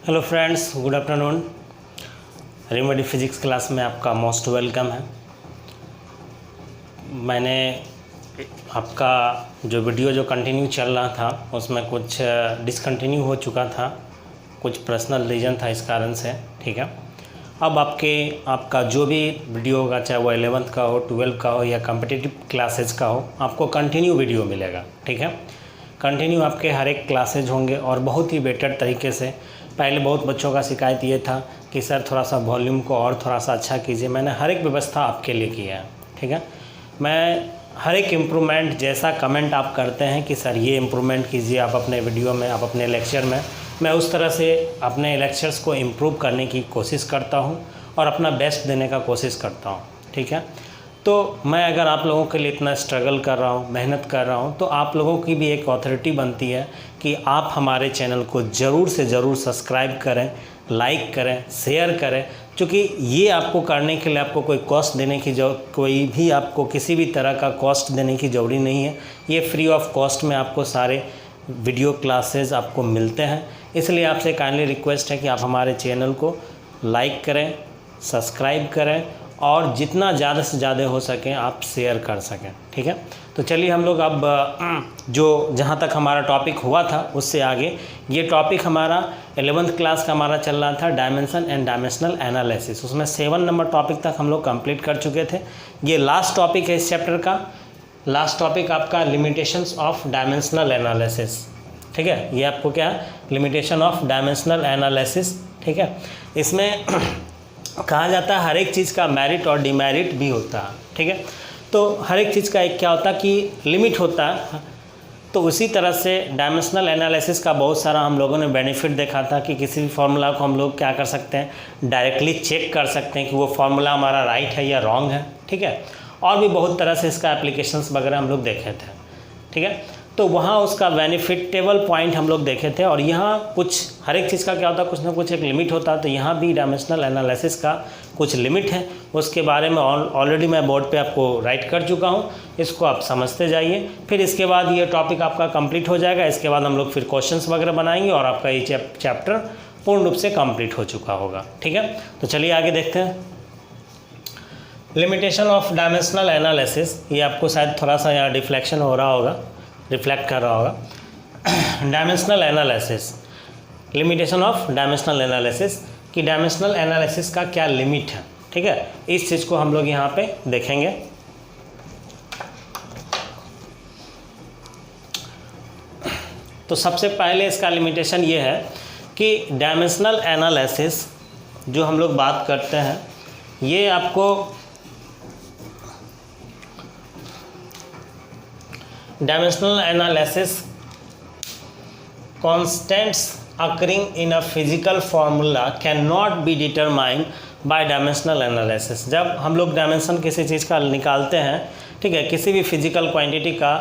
Hello friends, good afternoon. Remedy physics class में आपका most welcome है। मैंने आपका जो वीडियो जो कंटिन्यू चल रहा था उसमें कुछ डिसकंटिन्यू हो चुका था, कुछ पर्सनल रीज़न था इस कारण से। ठीक है, अब आपका जो भी वीडियो होगा, चाहे वो 11th का हो, 12 का हो या कॉम्पिटिटिव क्लासेज का हो, आपको कंटिन्यू वीडियो मिलेगा। ठीक है, कंटिन्यू आपके हर एक क्लासेज होंगे और बहुत ही बेटर तरीके से। पहले बहुत बच्चों का शिकायत ये था कि सर थोड़ा सा वॉल्यूम को और थोड़ा सा अच्छा कीजिए। मैंने हर एक व्यवस्था आपके लिए किया है। ठीक है, मैं हर एक इम्प्रूवमेंट, जैसा कमेंट आप करते हैं कि सर ये इम्प्रूवमेंट कीजिए आप अपने वीडियो में, आप अपने लेक्चर में, मैं उस तरह से अपने लेक्चर्स को इम्प्रूव करने की कोशिश करता हूँ और अपना बेस्ट देने का कोशिश करता हूँ। ठीक है, तो मैं अगर आप लोगों के लिए इतना स्ट्रगल कर रहा हूँ, मेहनत कर रहा हूँ, तो आप लोगों की भी एक अथॉरिटी बनती है कि आप हमारे चैनल को ज़रूर से ज़रूर सब्सक्राइब करें, लाइक करें, शेयर करें। क्योंकि ये आपको करने के लिए आपको कोई कॉस्ट देने की कोई भी आपको किसी भी तरह का कॉस्ट देने की ज़रूरी नहीं है। ये फ्री ऑफ कॉस्ट में आपको सारे वीडियो क्लासेस आपको मिलते हैं। इसलिए आपसे काइंडली रिक्वेस्ट है कि आप हमारे चैनल को लाइक करें, सब्सक्राइब करें और जितना ज़्यादा से ज़्यादा हो सके आप शेयर कर सकें। ठीक है, तो चलिए हम लोग अब जो जहाँ तक हमारा टॉपिक हुआ था उससे आगे, ये टॉपिक हमारा 11th क्लास का हमारा चल रहा था, डायमेंशन एंड डायमेंशनल एनालिसिस। उसमें 7 नंबर टॉपिक तक हम लोग कंप्लीट कर चुके थे। ये लास्ट टॉपिक है इस चैप्टर का। लास्ट टॉपिक आपका लिमिटेशंस ऑफ डायमेंशनल एनालिसिस। ठीक है, ये आपको क्या है, लिमिटेशन ऑफ डायमेंशनल एनालिसिस। ठीक है, इसमें कहा जाता है हर एक चीज़ का मेरिट और डिमेरिट भी होता है। ठीक है, तो हर एक चीज़ का एक क्या होता है कि लिमिट होता है। तो उसी तरह से डायमेंशनल एनालिसिस का बहुत सारा हम लोगों ने बेनिफिट देखा था कि किसी भी फार्मूला को हम लोग क्या कर सकते हैं, डायरेक्टली चेक कर सकते हैं कि वो फार्मूला हमारा राइट है या रॉन्ग है। ठीक है, और भी बहुत तरह से इसका एप्लीकेशंस वगैरह हम लोग देखे थे। ठीक है, तो वहाँ उसका बेनिफिटेबल पॉइंट हम लोग देखे थे। और यहाँ कुछ हर एक चीज़ का क्या होता है, कुछ ना कुछ एक लिमिट होता है। तो यहाँ भी डायमेंशनल एनालिसिस का कुछ लिमिट है, उसके बारे में ऑलरेडी मैं बोर्ड पे आपको राइट कर चुका हूँ। इसको आप समझते जाइए, फिर इसके बाद ये टॉपिक आपका कंप्लीट हो जाएगा। इसके बाद हम लोग फिर क्वेश्चंस वगैरह बनाएंगे और आपका ये चैप्टर पूर्ण रूप से कंप्लीट हो चुका होगा। ठीक है, तो चलिए आगे देखते हैं। लिमिटेशन ऑफ डायमेंशनल एनालिसिस, ये आपको शायद थोड़ा सा यहाँ डिफ्लेक्शन हो रहा होगा, रिफ्लेक्ट कर रहा होगा। Dimensional analysis, limitation of dimensional analysis कि डायमेंशनल एनालिसिस का क्या लिमिट है। ठीक है, इस चीज़ को हम लोग यहाँ पे देखेंगे। तो सबसे पहले इसका लिमिटेशन ये है कि डायमेंशनल एनालिसिस जो हम लोग बात करते हैं, ये आपको dimensional analysis constants occurring in a physical formula cannot be determined by dimensional analysis। जब हम लोग डायमेंशन किसी चीज़ का निकालते हैं, ठीक है, किसी भी फिजिकल क्वांटिटी का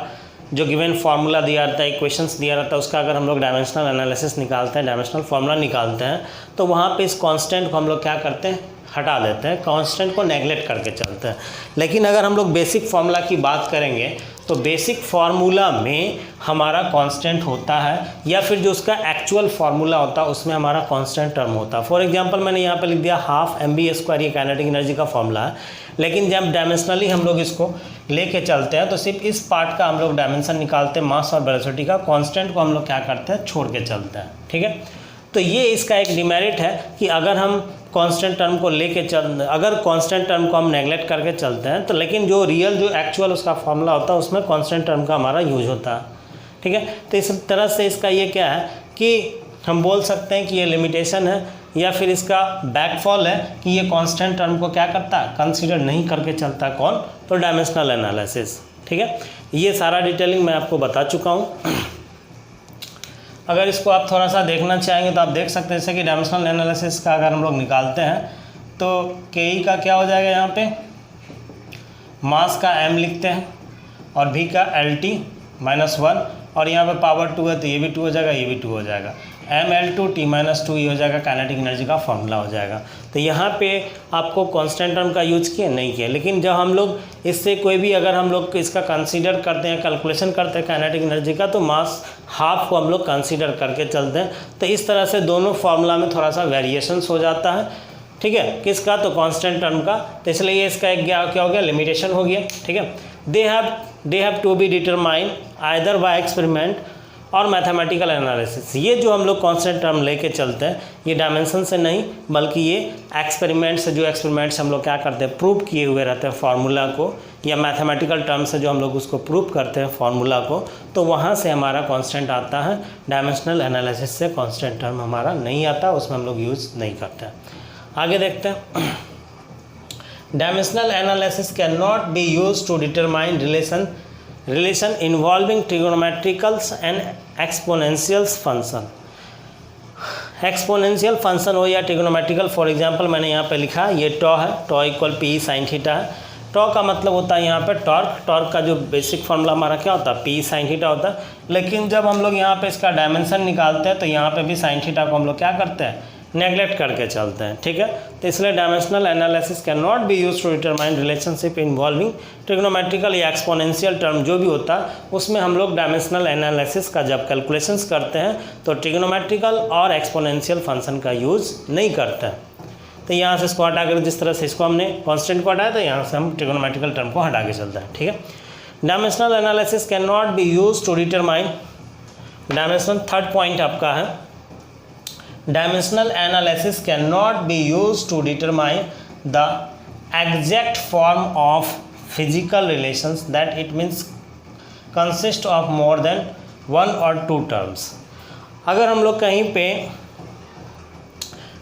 जो गिवन फार्मूला दिया रहता है, इक्वेशंस दिया रहता है, उसका अगर हम लोग डायमेंशनल एनालिसिस निकालते हैं, डायमेंशनल फार्मूला निकालते हैं, तो वहाँ पे इस कांस्टेंट को हम लोग क्या करते हैं, हटा देते हैं, कांस्टेंट को नेगलेक्ट करके चलते हैं। लेकिन अगर हम लोग बेसिक फार्मूला की बात करेंगे तो बेसिक फार्मूला में हमारा कांस्टेंट होता है, या फिर जो उसका एक्चुअल फार्मूला होता है उसमें हमारा कांस्टेंट टर्म होता है। फॉर एग्जांपल मैंने यहाँ पे लिख दिया हाफ mv², ये काइनेटिक एनर्जी का फार्मूला है। लेकिन जब डायमेंशनली हम लोग इसको लेके चलते हैं तो सिर्फ इस पार्ट का हम लोग डायमेंशन निकालते हैं, मास और वेलोसिटी का। कांस्टेंट को हम लोग क्या करते हैं, छोड़ के चलते हैं। ठीक है, तो ये इसका एक डिमेरिट है कि अगर हम कांस्टेंट टर्म को लेके अगर कांस्टेंट टर्म को हम नेगलेक्ट करके चलते हैं तो, लेकिन जो रियल जो एक्चुअल उसका फार्मूला होता है उसमें कांस्टेंट टर्म का हमारा यूज होता है। ठीक है, तो इस तरह से इसका ये क्या है कि हम बोल सकते हैं कि ये लिमिटेशन है, या फिर इसका बैकफॉल है कि ये कांस्टेंट टर्म को क्या करता है, कंसीडर नहीं करके चलता है। कौन, तो डायमेंशनल एनालिसिस। ठीक है, ये सारा डिटेलिंग मैं आपको बता चुका हूँ। अगर इसको आप थोड़ा सा देखना चाहेंगे तो आप देख सकते हैं, जैसे कि डायमेंशनल एनालिसिस का अगर हम लोग निकालते हैं तो के का क्या हो जाएगा, यहाँ पे मास का m लिखते हैं और v का LT -1 और यहाँ पे पावर 2 है तो ये भी 2 हो जाएगा, ये भी 2 हो जाएगा। ml2 t-2 ये हो जाएगा काइनेटिक एनर्जी का फॉर्मूला हो जाएगा। तो यहाँ पे आपको कांस्टेंट टर्म का यूज़ किया नहीं किया, लेकिन जब हम लोग इससे कोई भी अगर हम लोग इसका कंसीडर करते हैं, कैलकुलेशन करते हैं काइनेटिक एनर्जी का, तो मास हाफ को हम लोग कंसीडर करके चलते हैं। तो इस तरह से दोनों फार्मूला में थोड़ा सा वेरिएशंस हो जाता है, ठीक है, किसका, तो कांस्टेंट टर्म का। तो इसलिए इसका एक क्या हो गया, लिमिटेशन हो गया, ठीक है। They have to be determine either by experiment और मैथमेटिकल एनालिसिस। ये जो हम लोग कांस्टेंट टर्म लेके चलते हैं, ये डायमेंशन से नहीं बल्कि ये एक्सपेरिमेंट से, जो एक्सपेरिमेंट्स हम लोग क्या करते हैं, प्रूव किए हुए रहते हैं फार्मूला को, या मैथमेटिकल टर्म से जो हम लोग उसको प्रूव करते हैं फार्मूला को, तो वहाँ से हमारा कांस्टेंट आता है। डायमेंशनल एनालिसिस से कांस्टेंट टर्म हमारा नहीं आता, उसमें हम लोग यूज़ नहीं करते हैं। आगे देखते हैं। Dimensional analysis can not be use to determine relation involving trigonometricals and exponentials function. Exponential function हो या ट्रिगोनोमेट्रिकल, फॉर एग्जांपल मैंने यहाँ पे लिखा ये टॉ है, टॉ इक्वल पी साइन थीटा है। टॉ का मतलब होता है यहाँ पे टॉर्क, टॉर्क का जो बेसिक फॉर्मूला हमारा क्या होता है, पी साइन थीटा होता है। लेकिन जब हम लोग यहाँ पे इसका डायमेंशन निकालते हैं तो यहाँ पे भी साइन थीटा को हम लोग क्या करते हैं, नेगलेक्ट करके चलते हैं, ठीक है। तो इसलिए dimensional analysis can not be use to determine relationship involving trigonometrical या एक्सपोनेंशियल टर्म जो भी होता है, उसमें हम लोग डायमेंशनल एनालिसिस का जब कैलकुलेशंस करते हैं तो ट्रिग्नोमेट्रिकल और एक्सपोनेंशियल फंक्शन का यूज़ नहीं करते हैं। तो यहाँ से इसको हटा कर, जिस तरह से इसको हमने कॉन्स्टेंट को हटाया, तो यहाँ से हम ट्रिग्नोमेट्रिकल टर्म को हटा के चलते हैं, ठीक है। Dimensional analysis can not be use to determine, dimensional third point आपका है, dimensional analysis cannot be used to determine the exact form of physical relations that it means consist of more than one or two terms। अगर हम लोग कहीं पे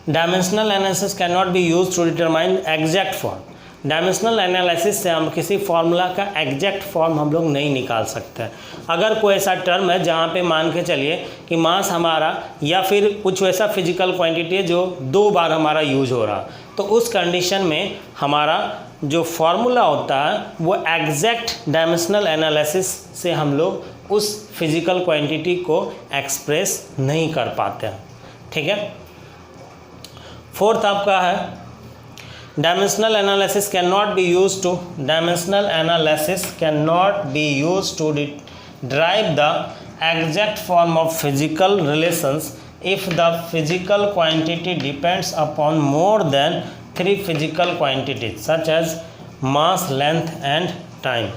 dimensional analysis can not be use to determine exact form, dimensional analysis से हम किसी formula का exact form हम लोग नहीं निकाल सकते हैं। अगर कोई ऐसा टर्म है जहाँ पे मान के चलिए कि मास हमारा या फिर कुछ वैसा फिजिकल क्वांटिटी है जो 2 बार हमारा यूज हो रहा, तो उस कंडीशन में हमारा जो फार्मूला होता है वो एग्जैक्ट डायमेंशनल एनालिसिस से हम लोग उस फिजिकल क्वांटिटी को एक्सप्रेस नहीं कर पाते हैं, ठीक है। फोर्थ आपका है dimensional analysis cannot be used to derive the exact form of physical relations if the physical quantity depends upon more than 3 physical quantities such as mass, length and time।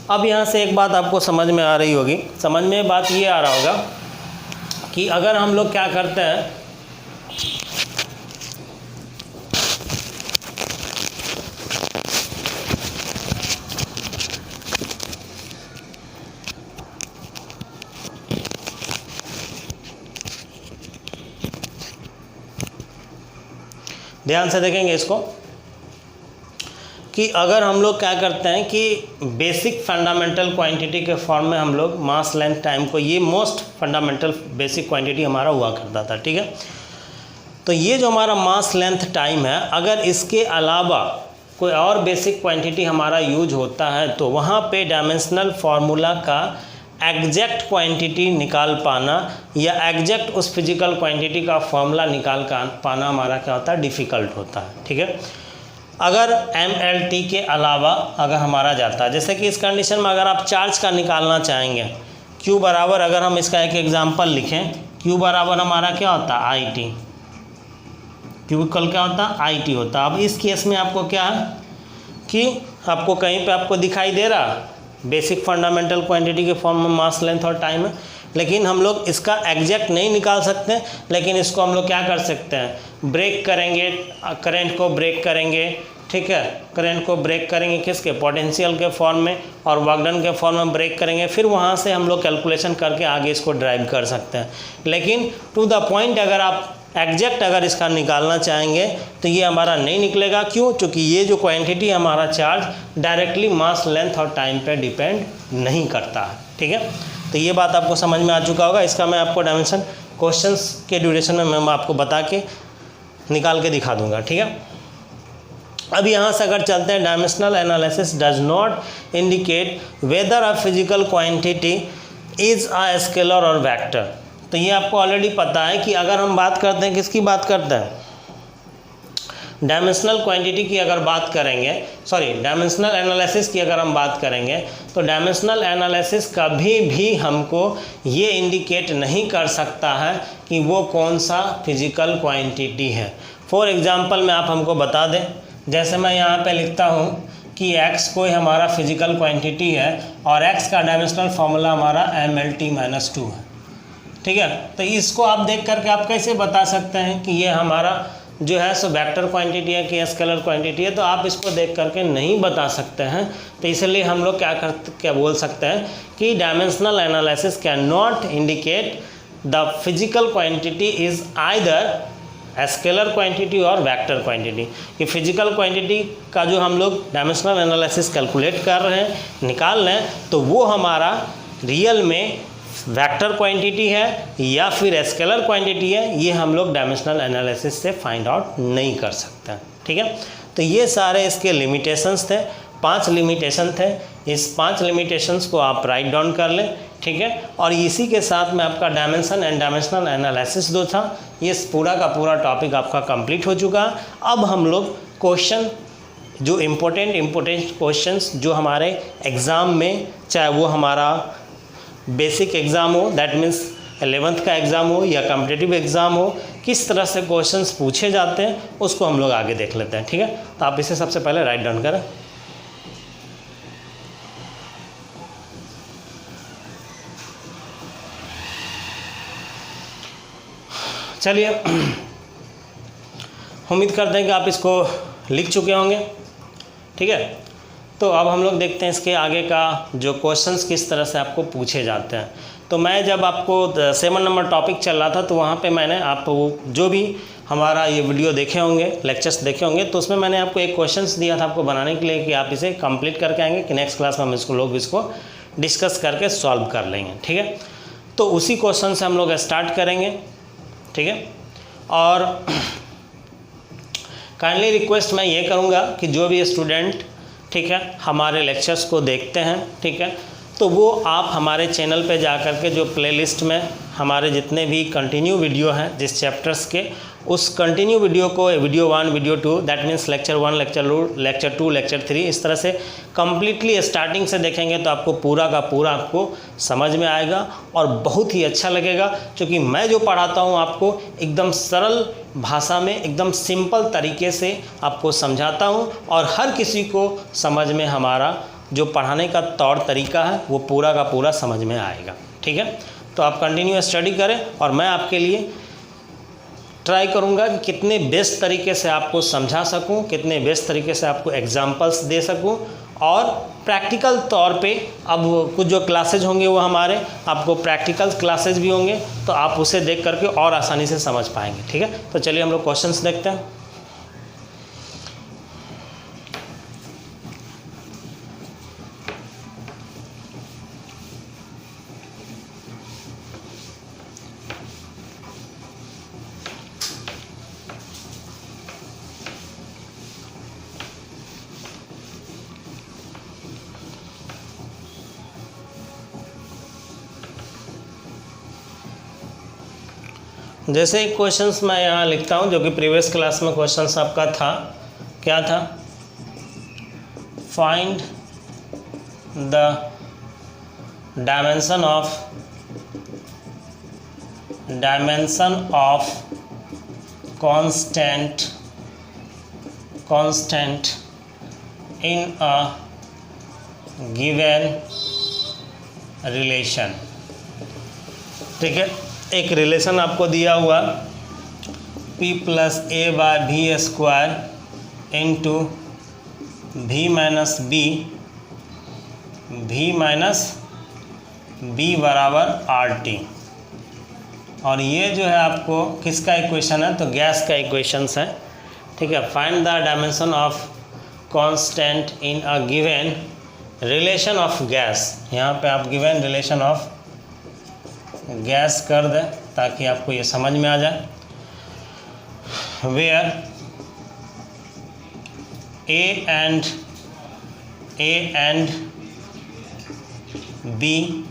अब यहाँ से एक बात आपको समझ में आ रही होगी, समझ में बात ये आ रहा होगा कि अगर हम लोग क्या करते हैं, ध्यान से देखेंगे इसको, कि अगर हम लोग क्या करते हैं कि बेसिक फंडामेंटल क्वांटिटी के फॉर्म में हम लोग मास, लेंथ, टाइम को, ये मोस्ट फंडामेंटल बेसिक क्वांटिटी हमारा हुआ करता था, ठीक है। तो ये जो हमारा मास, लेंथ, टाइम है, अगर इसके अलावा कोई और बेसिक क्वांटिटी हमारा यूज होता है तो वहाँ पे डायमेंशनल फार्मूला का एग्जैक्ट क्वांटिटी निकाल पाना या एग्जैक्ट उस फिजिकल क्वांटिटी का फॉर्मूला निकाल पाना हमारा क्या होता है, डिफ़िकल्ट होता है, ठीक है। अगर mlt के अलावा अगर हमारा जाता है, जैसे कि इस कंडीशन में अगर आप चार्ज का निकालना चाहेंगे, q बराबर, अगर हम इसका एक एग्जांपल लिखें, q बराबर हमारा क्या होता है, it, q इक्वल क्या होता है, it होता है। अब इस केस में आपको क्या है कि आपको कहीं पे आपको दिखाई दे रहा बेसिक फंडामेंटल क्वांटिटी के फॉर्म में मास, लेंथ और टाइम है, लेकिन हम लोग इसका एग्जैक्ट नहीं निकाल सकते, लेकिन इसको हम लोग क्या कर सकते हैं, ब्रेक करेंगे, करंट को ब्रेक करेंगे, ठीक है। करंट को ब्रेक करेंगे किसके, पोटेंशियल के फॉर्म में, और वर्क डन के फॉर्म में ब्रेक करेंगे, फिर वहाँ से हम लोग कैलकुलेशन करके आगे इसको ड्राइव कर सकते हैं। लेकिन टू द पॉइंट अगर आप एग्जैक्ट अगर इसका निकालना चाहेंगे तो ये हमारा नहीं निकलेगा। क्यों? क्योंकि ये जो क्वांटिटी हमारा चार्ज डायरेक्टली मास, लेंथ और टाइम पे डिपेंड नहीं करता है, ठीक है। तो ये बात आपको समझ में आ चुका होगा। इसका मैं आपको डायमेंशन क्वेश्चंस के ड्यूरेशन में मैं आपको बता के निकाल के दिखा दूंगा, ठीक है। अब यहाँ से अगर चलते हैं, dimensional analysis does not indicate weather a physical quantity is a scalar और वेक्टर। तो ये आपको ऑलरेडी पता है कि अगर हम बात करते हैं, किसकी बात करते हैं, डायमेंशनल क्वांटिटी की अगर बात करेंगे, डायमेंशनल एनालिसिस की अगर हम बात करेंगे, तो डायमेंशनल एनालिसिस कभी भी हमको ये इंडिकेट नहीं कर सकता है कि वो कौन सा फिजिकल क्वांटिटी है। फॉर एग्जांपल में आप हमको बता दें, जैसे मैं यहाँ पे लिखता हूँ कि x कोई हमारा फिजिकल क्वांटिटी है और x का डायमेंशनल फार्मूला हमारा mLT-2 है, ठीक है। तो इसको आप देख करके आप कैसे बता सकते हैं कि ये हमारा जो है सो वेक्टर क्वांटिटी है कि स्केलर क्वांटिटी है, तो आप इसको देख करके नहीं बता सकते हैं। तो इसलिए हम लोग क्या बोल सकते हैं कि dimensional analysis can not indicate the physical quantity is either scalar quantity और वेक्टर क्वांटिटी। कि फिजिकल क्वांटिटी का जो हम लोग डायमेंशनल एनालिसिस कैलकुलेट कर रहे हैं, निकाल रहे हैं, तो वो हमारा रियल में वेक्टर क्वांटिटी है या फिर स्केलर क्वांटिटी है, ये हम लोग डायमेंशनल एनालिसिस से फाइंड आउट नहीं कर सकते हैं, ठीक है। तो ये सारे इसके लिमिटेशंस थे, 5 लिमिटेशन थे। इस 5 लिमिटेशंस को आप राइट डाउन कर लें, ठीक है। और इसी के साथ में आपका डायमेंशन एंड डायमेंशनल एनालिसिस जो था, ये पूरा का पूरा टॉपिक आपका कंप्लीट हो चुका। अब हम लोग क्वेश्चन जो इम्पोर्टेंट क्वेश्चंस जो हमारे एग्ज़ाम में, चाहे वो हमारा बेसिक एग्ज़ाम हो, दैट मीन्स 11th का एग्ज़ाम हो या कॉम्पिटिटिव एग्ज़ाम हो, किस तरह से क्वेश्चंस पूछे जाते हैं उसको हम लोग आगे देख लेते हैं, ठीक है। तो आप इसे सबसे पहले राइट डाउन करें। चलिए, उम्मीद करते हैं कि आप इसको लिख चुके होंगे, ठीक है। तो अब हम लोग देखते हैं इसके आगे का जो क्वेश्चंस किस तरह से आपको पूछे जाते हैं। तो मैं जब आपको 7 नंबर टॉपिक चल रहा था, तो वहाँ पे मैंने आपको जो भी हमारा ये वीडियो देखे होंगे, लेक्चर्स देखे होंगे, तो उसमें मैंने आपको एक क्वेश्चंस दिया था आपको बनाने के लिए कि आप इसे कंप्लीट करके आएंगे कि नेक्स्ट क्लास में हम इसको डिस्कस करके सॉल्व कर लेंगे, ठीक है। तो उसी क्वेश्चन से हम लोग स्टार्ट करेंगे, ठीक है। और काइंडली रिक्वेस्ट मैं ये करूँगा कि जो भी स्टूडेंट, ठीक है, हमारे लेक्चर्स को देखते हैं, ठीक है, तो वो आप हमारे चैनल पे जा कर के जो प्लेलिस्ट में हमारे जितने भी कंटिन्यू वीडियो हैं जिस चैप्टर्स के, उस कंटिन्यू वीडियो को video 1, video 2, that means lecture 1, lecture 2, lecture 3, इस तरह से कम्प्लीटली स्टार्टिंग से देखेंगे तो आपको पूरा का पूरा आपको समझ में आएगा और बहुत ही अच्छा लगेगा। क्योंकि मैं जो पढ़ाता हूँ आपको एकदम सरल भाषा में, एकदम सिंपल तरीके से आपको समझाता हूँ और हर किसी को समझ में हमारा जो पढ़ाने का तौर तरीका है वो पूरा का पूरा समझ में आएगा, ठीक है। तो आप कंटिन्यू स्टडी करें और मैं आपके लिए ट्राई करूंगा कि कितने बेस्ट तरीके से आपको समझा सकूं, कितने बेस्ट तरीके से आपको एग्जांपल्स दे सकूं और प्रैक्टिकल तौर पे अब कुछ जो क्लासेज होंगे वो हमारे आपको प्रैक्टिकल क्लासेज भी होंगे, तो आप उसे देख करके और आसानी से समझ पाएंगे, ठीक है। तो चलिए हम लोग क्वेश्चंस देखते हैं। जैसे एक क्वेश्चंस मैं यहाँ लिखता हूँ जो कि प्रीवियस क्लास में क्वेश्चंस आपका था, क्या था, find the dimension of constant in a given relation, ठीक है। एक रिलेशन आपको दिया हुआ P + A/V² into V - B बराबर RT, और ये जो है आपको किसका इक्वेशन है, तो गैस का इक्वेशंस है, ठीक है। Find the dimension of constant in a given relation of gas, यहाँ पे आप गिवन रिलेशन ऑफ गैस कर दें ताकि आपको ये समझ में आ जाए। Where A and B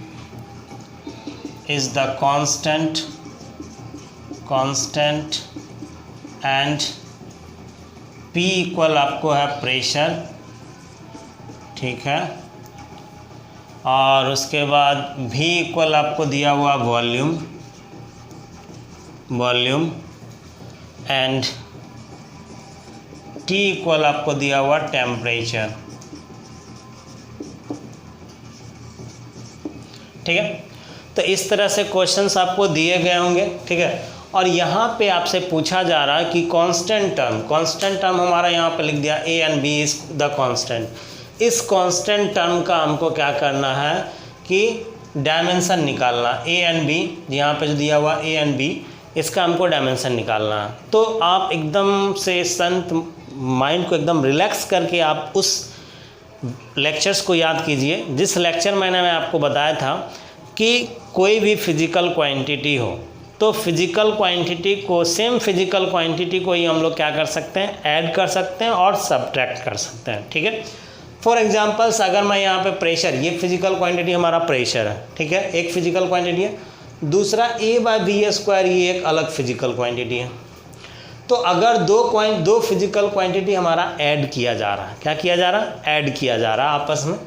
is the constant and P equal आपको है प्रेशर, ठीक है, और उसके बाद V इक्वल आपको दिया हुआ वॉल्यूम एंड T इक्वल आपको दिया हुआ टेम्परेचर, ठीक है। तो इस तरह से क्वेश्चंस आपको दिए गए होंगे, ठीक है। और यहाँ पे आपसे पूछा जा रहा है कि कांस्टेंट टर्म हमारा यहाँ पे लिख दिया A and B is the constant. इस कांस्टेंट टर्म का हमको क्या करना है कि डायमेंशन निकालना, A एंड B यहाँ पे जो दिया हुआ A एंड B, इसका हमको डायमेंशन निकालना है। तो आप एकदम से शांत माइंड को एकदम रिलैक्स करके आप उस लेक्चर्स को याद कीजिए जिस लेक्चर मैं आपको बताया था कि कोई भी फिजिकल क्वांटिटी हो तो फिजिकल क्वांटिटी को, सेम फिजिकल क्वांटिटी को ही हम लोग क्या कर सकते हैं, ऐड कर सकते हैं और सब्ट्रैक्ट कर सकते हैं, ठीक है। फॉर एग्जांपल्स अगर मैं यहाँ पे प्रेशर, ये फिजिकल क्वांटिटी हमारा प्रेशर है, ठीक है, एक फिजिकल क्वांटिटी है। दूसरा A/V², ये एक अलग फिजिकल क्वांटिटी है। तो अगर दो फिजिकल क्वांटिटी हमारा ऐड किया जा रहा है, क्या किया जा रहा है, ऐड किया जा रहा है आपस में,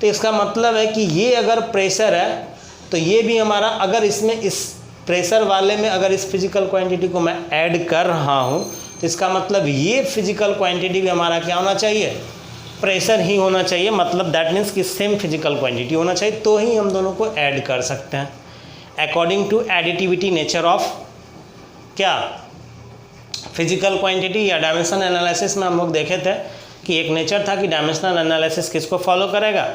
तो इसका मतलब है कि ये अगर प्रेशर है तो ये भी हमारा, अगर इसमें इस प्रेशर वाले में अगर इस फिजिकल क्वांटिटी को मैं ऐड कर रहा हूँ तो इसका मतलब ये फिजिकल क्वांटिटी भी हमारा क्या होना चाहिए, प्रेशर ही होना चाहिए। मतलब दैट मीन्स कि सेम फिजिकल क्वांटिटी होना चाहिए, तो ही हम दोनों को ऐड कर सकते हैं according to additivity nature of क्या, फिजिकल क्वांटिटी। या डायमेंशन एनालिसिस में हम लोग देखे थे कि एक नेचर था कि डायमेंशनल एनालिसिस किसको फॉलो करेगा,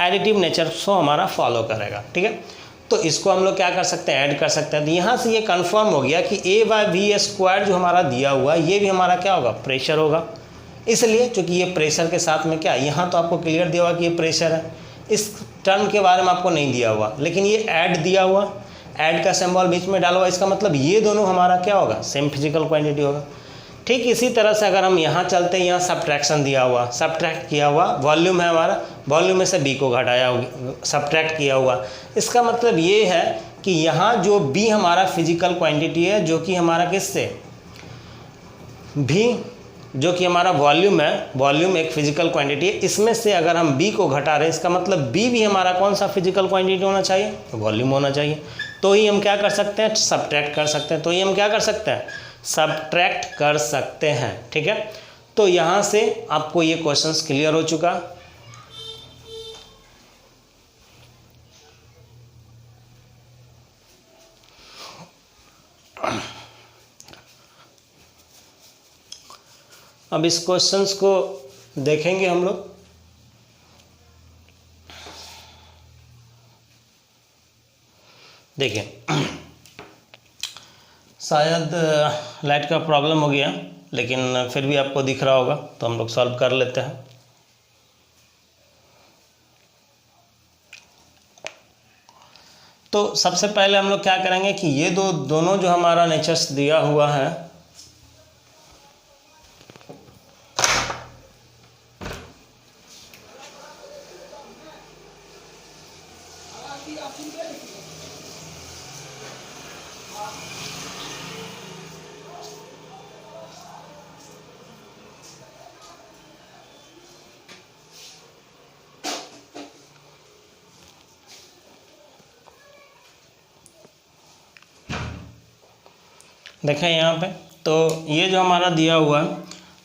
एडिटिव नेचर को हमारा फॉलो करेगा, ठीक है। तो इसको हम लोग क्या कर सकते हैं, ऐड कर सकते हैं। तो यहाँ से ये कंफर्म हो गया कि A/V² जो हमारा दिया हुआ ये भी हमारा क्या होगा, प्रेशर होगा। इसलिए क्योंकि ये प्रेशर के साथ में क्या, यहाँ तो आपको क्लियर दिया हुआ कि ये प्रेशर है, इस टर्म के बारे में आपको नहीं दिया हुआ, लेकिन ये ऐड दिया हुआ, ऐड का सिंबल बीच में डाला हुआ, इसका मतलब ये दोनों हमारा क्या होगा, सेम फिजिकल क्वांटिटी होगा। ठीक इसी तरह से अगर हम यहाँ चलते हैं, यहाँ सब्ट्रैक्शन दिया हुआ, सब्ट्रैक्ट किया हुआ, वॉल्यूम है हमारा, वॉल्यूम में से B को घटाया, सब्ट्रैक्ट किया हुआ, इसका मतलब ये है कि यहाँ जो B हमारा फिजिकल क्वांटिटी है, जो कि हमारा किससे, B जो कि हमारा वॉल्यूम है, वॉल्यूम एक फिजिकल क्वांटिटी है, इसमें से अगर हम B को घटा रहे हैं, इसका मतलब B भी हमारा कौन सा फिजिकल क्वांटिटी होना चाहिए, वॉल्यूम होना चाहिए। तो ही हम क्या कर सकते हैं, सब्ट्रैक्ट कर सकते हैं, तो ही हम क्या कर सकते हैं, सब्ट्रैक्ट कर सकते हैं, ठीक है। तो यहाँ से आपको ये क्वेश्चंस क्लियर हो चुका। अब इस क्वेश्चंस को देखेंगे हम लोग। देखिए शायद लाइट का प्रॉब्लम हो गया, लेकिन फिर भी आपको दिख रहा होगा, तो हम लोग सॉल्व कर लेते हैं। तो सबसे पहले हम लोग क्या करेंगे कि ये दोनों जो हमारा नेचर्स दिया हुआ है, देखें यहाँ पे, तो ये जो हमारा दिया हुआ है,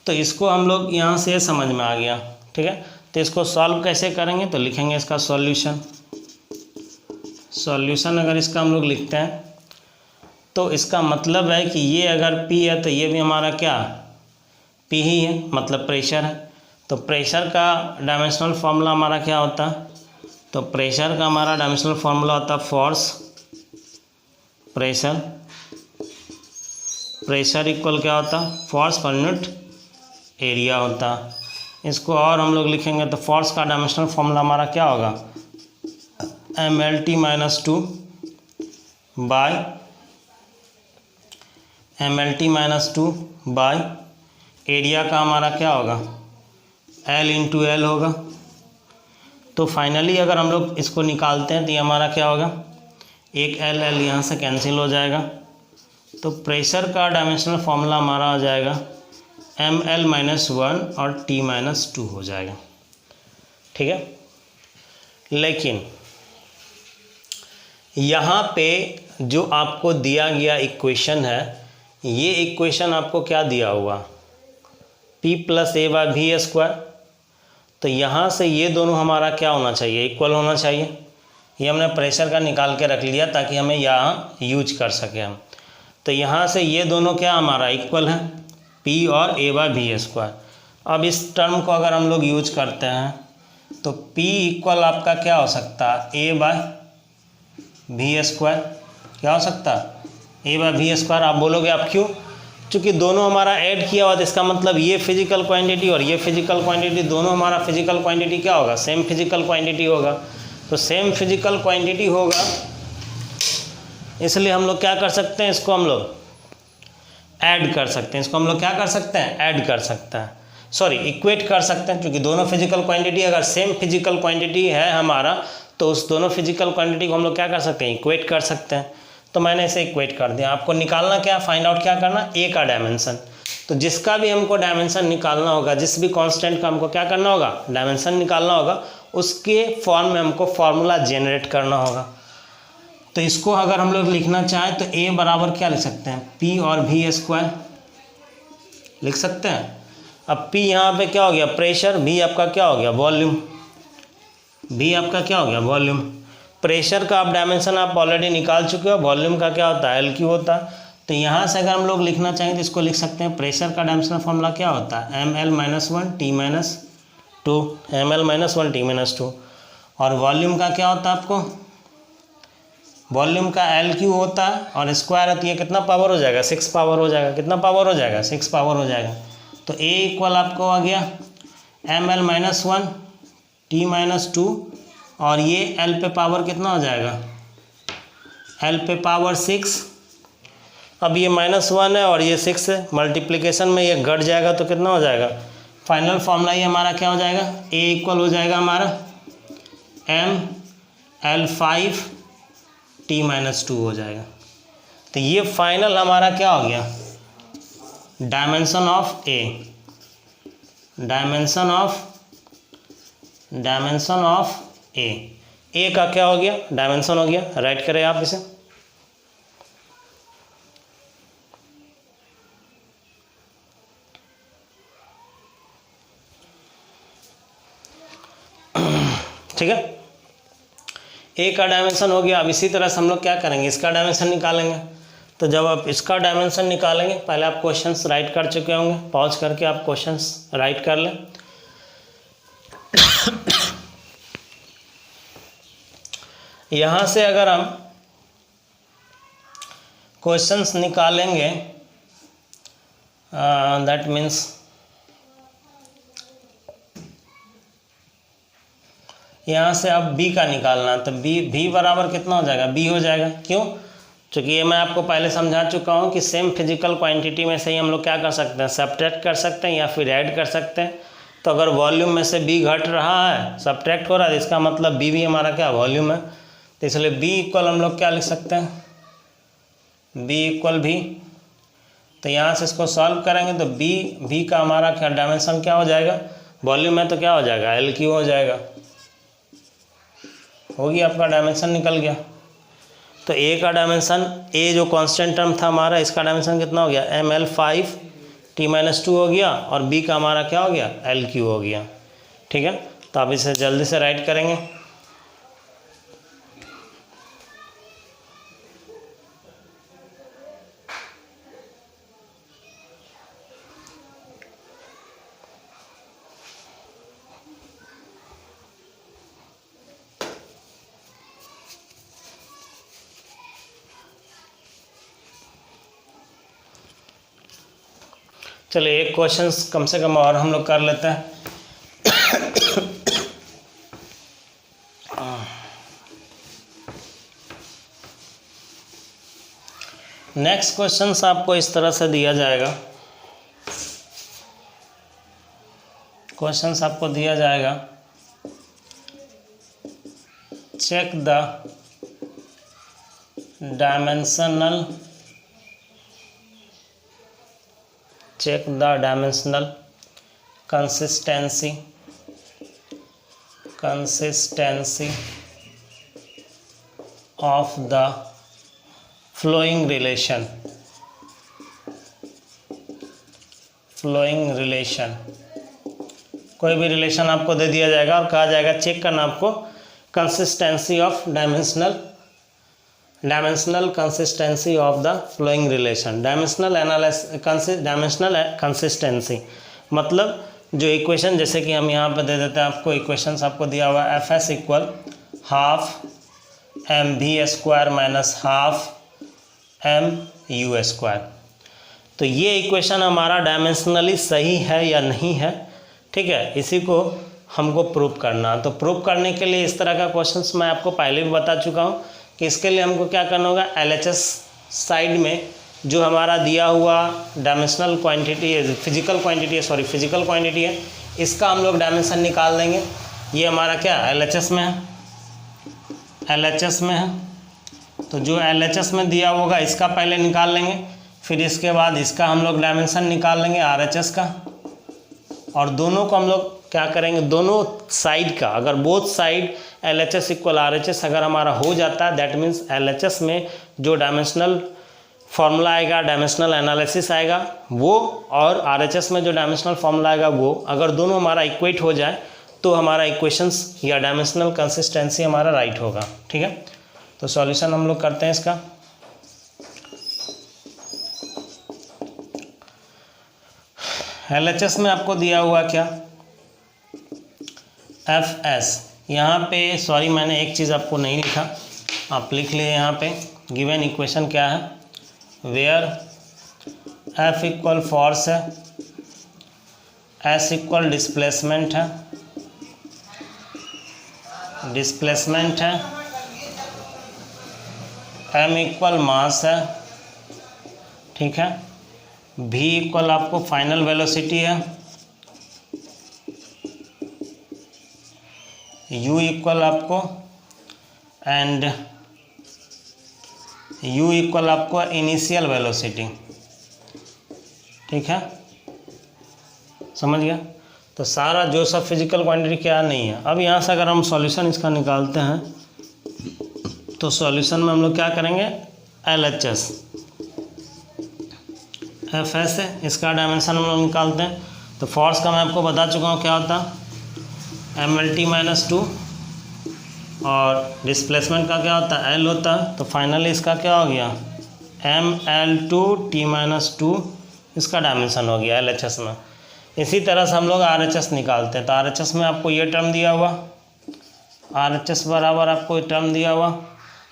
तो इसको हम लोग यहाँ से समझ में आ गया, ठीक है। तो इसको सॉल्व कैसे करेंगे, तो लिखेंगे इसका सॉल्यूशन अगर इसका हम लोग लिखते हैं तो इसका मतलब है कि ये अगर P है तो ये भी हमारा क्या, P ही है, मतलब प्रेशर है। तो प्रेशर का डायमेंशनल फार्मूला हमारा क्या होता है, तो प्रेशर का हमारा डायमेंशनल फार्मूला होता है फोर्स, प्रेशर इक्वल क्या होता है, फोर्स पर यूनिट एरिया होता है। इसको और हम लोग लिखेंगे तो फोर्स का डायमेंशनल फार्मूला हमारा क्या होगा, mLT-2 bye mLT-2 by area का हमारा क्या होगा, L इंटू एल होगा। तो फाइनली अगर हम लोग इसको निकालते हैं तो ये हमारा क्या होगा, एक एल एल यहाँ से कैंसिल हो जाएगा। तो प्रेशर का डायमेंशनल फॉर्मूला हमारा आ जाएगा ml-1 और T-2 हो जाएगा। ठीक है, लेकिन यहाँ पे जो आपको दिया गया इक्वेशन है, ये इक्वेशन आपको क्या दिया हुआ, P + a/v²। तो यहाँ से ये दोनों हमारा क्या होना चाहिए, इक्वल होना चाहिए। ये हमने प्रेशर का निकाल के रख लिया ताकि हमें यहाँ यूज कर सके हम। तो यहाँ से ये दोनों क्या हमारा इक्वल है, P और a/v²। अब इस टर्म को अगर हम लोग यूज करते हैं तो P इक्वल आपका क्या हो सकता है, a/v²। क्या हो सकता है, a/v²। आप बोलोगे आप क्यों, चूँकि दोनों हमारा ऐड किया हुआ था, इसका मतलब ये फिजिकल क्वांटिटी और ये फिजिकल क्वांटिटी दोनों हमारा फिजिकल क्वांटिटी क्या होगा, सेम फिजिकल क्वांटिटी होगा। तो सेम फिजिकल क्वांटिटी होगा, इसलिए हम लोग क्या कर सकते हैं, इसको हम लोग ऐड कर सकते हैं। इसको हम लोग क्या कर सकते हैं, ऐड कर सकते हैं, सॉरी इक्वेट कर सकते हैं। क्योंकि दोनों फिजिकल क्वांटिटी अगर सेम फिजिकल क्वांटिटी है हमारा, तो उस दोनों फिजिकल क्वांटिटी को हम लोग क्या कर सकते हैं, इक्वेट कर सकते हैं। तो मैंने इसे इक्वेट कर दिया। आपको निकालना क्या, फाइंड आउट क्या करना, ए का डायमेंशन। तो जिसका भी हमको डायमेंशन निकालना होगा, जिस भी कांस्टेंट का हमको क्या करना होगा, डायमेंशन निकालना होगा, उसके फॉर्म में हमको फार्मूला जनरेट करना होगा। तो इसको अगर हम लोग लिखना चाहें तो a बराबर क्या लिख सकते हैं, P और v² लिख सकते हैं। अब P यहाँ पे क्या हो गया, प्रेशर, V आपका क्या हो गया, वॉल्यूम। V आपका क्या हो गया, वॉल्यूम। प्रेशर का आप डायमेंशन आप ऑलरेडी निकाल चुके हो, वॉल्यूम का क्या होता है, L क्यू होता है। तो यहाँ से अगर हम लोग लिखना चाहें तो इसको लिख सकते हैं, प्रेशर का डायमेंशनल फॉर्मूला क्या होता है, ml-1 T-2, ml-1 T-2। और वॉल्यूम का क्या होता है आपको, वॉल्यूम का L क्यू होता है और स्क्वायर होती है, कितना पावर हो जाएगा, 6 पावर हो जाएगा। कितना पावर हो जाएगा, 6 पावर हो जाएगा। तो A इक्वल आपको आ गया ml-1 T-2 और ये L पे पावर कितना हो जाएगा, L पे पावर 6। अब ये -1 है और ये 6 है, मल्टीप्लिकेशन में ये घट जाएगा तो कितना हो जाएगा, फाइनल फॉर्मूला ये हमारा क्या हो जाएगा, A इक्वल हो जाएगा हमारा ml5 T-2 हो जाएगा। तो ये फाइनल हमारा क्या हो गया, dimension of A, dimension of A का क्या हो गया, डायमेंशन हो गया। राइट करें आप इसे। ठीक है, ए का डायमेंशन हो गया। अब इसी तरह से हम लोग क्या करेंगे, इसका डायमेंशन निकालेंगे। तो जब आप इसका डायमेंशन निकालेंगे, पहले आप क्वेश्चंस राइट कर चुके होंगे, पॉज करके आप क्वेश्चंस राइट कर लें। यहाँ से अगर हम क्वेश्चंस निकालेंगे, दैट मीन्स यहाँ से अब B का निकालना, तो B बराबर कितना हो जाएगा, B हो जाएगा। क्यों, क्योंकि ये मैं आपको पहले समझा चुका हूँ कि सेम फिजिकल क्वांटिटी में से ही हम लोग क्या कर सकते हैं, सब्ट्रैक्ट कर सकते हैं या फिर ऐड कर सकते हैं। तो अगर वॉल्यूम में से B घट रहा है, सब्ट्रैक्ट हो रहा है, इसका मतलब B भी हमारा क्या वॉल्यूम है। तो इसलिए B इक्वल हम लोग क्या लिख सकते हैं, B इक्वल V। तो यहाँ से इसको सॉल्व करेंगे तो B का हमारा क्या डायमेंशन क्या हो जाएगा, वॉल्यूम है तो क्या हो जाएगा, L क्यू हो जाएगा। होगी आपका डायमेंशन निकल गया। तो A का डायमेंशन, A जो कांस्टेंट टर्म था हमारा, इसका डायमेंशन कितना हो गया, ml5 T-2 हो गया और B का हमारा क्या हो गया, L क्यू हो गया। ठीक है, तो आप इसे जल्दी से राइट करेंगे। चलिए एक क्वेश्चन कम से कम और हम लोग कर लेते हैं। नेक्स्ट क्वेश्चन आपको इस तरह से दिया जाएगा, क्वेश्चंस आपको दिया जाएगा, check the dimensional consistency of the flowing relation कोई भी रिलेशन आपको दे दिया जाएगा और कहा जाएगा चेक करना आपको consistency of dimensional consistency of the flowing relation. Dimensional consistency मतलब जो इक्वेशन, जैसे कि हम यहाँ पर दे देते हैं आपको इक्वेशंस आपको दिया हुआ है, F S equal half M V square minus half M U square. तो ये इक्वेशन हमारा डायमेंशनली सही है या नहीं है, ठीक है, इसी को हमको प्रूव करना। तो प्रूव करने के लिए इस तरह का क्वेश्चंस मैं आपको पहले भी बता चुका हूँ कि इसके लिए हमको क्या करना होगा, एलएचएस साइड में जो हमारा दिया हुआ डायमेंशनल क्वांटिटी है, फिजिकल क्वांटिटी है, इसका हम लोग डायमेंशन निकाल देंगे। ये हमारा क्या एलएचएस में है, तो जो एलएचएस में दिया होगा इसका पहले निकाल लेंगे, फिर इसके बाद इसका हम लोग डायमेंशन निकाल लेंगे आरएचएस का, और दोनों को हम लोग क्या करेंगे, दोनों साइड का, अगर both side LHS equal RHS अगर हमारा हो जाता है, दैट मीन्स LHS में जो डायमेंशनल फॉर्मूला आएगा, डायमेंशनल एनालिसिस आएगा वो, और RHS में जो डायमेंशनल फॉर्मूला आएगा वो, अगर दोनों हमारा इक्वेट हो जाए तो हमारा इक्वेशंस या डायमेंशनल कंसिस्टेंसी हमारा राइट होगा, ठीक है। तो सॉल्यूशन हम लोग करते हैं इसका। LHS में आपको दिया हुआ क्या, FS, यहाँ पे सॉरी मैंने एक चीज़ आपको नहीं लिखा, आप लिख लिए यहाँ पे। गिवन इक्वेशन क्या है, वेयर F इक्वल फोर्स है, S इक्वल डिस्प्लेसमेंट है, M इक्वल मास है, ठीक है, V इक्वल आपको फाइनल वेलोसिटी है, U इक्वल आपको इनिशियल वेलोसिटी, ठीक है, समझ गया। तो सारा जो सब फिजिकल क्वांटिटी क्या नहीं है। अब यहाँ से अगर हम सॉल्यूशन इसका निकालते हैं तो सॉल्यूशन में हम लोग क्या करेंगे, LHS FS है, इसका डायमेंशन हम लोग निकालते हैं। तो फोर्स का मैं आपको बता चुका हूँ क्या होता है, MLT-2, और डिस्प्लेसमेंट का क्या होता है, L होता है। तो फाइनली इसका क्या हो गया, ML2T-2, इसका डायमेंशन हो गया LHS में। इसी तरह से हम लोग RHS निकालते हैं। तो RHS में आपको ये टर्म दिया हुआ, RHS बराबर आपको ये टर्म दिया हुआ।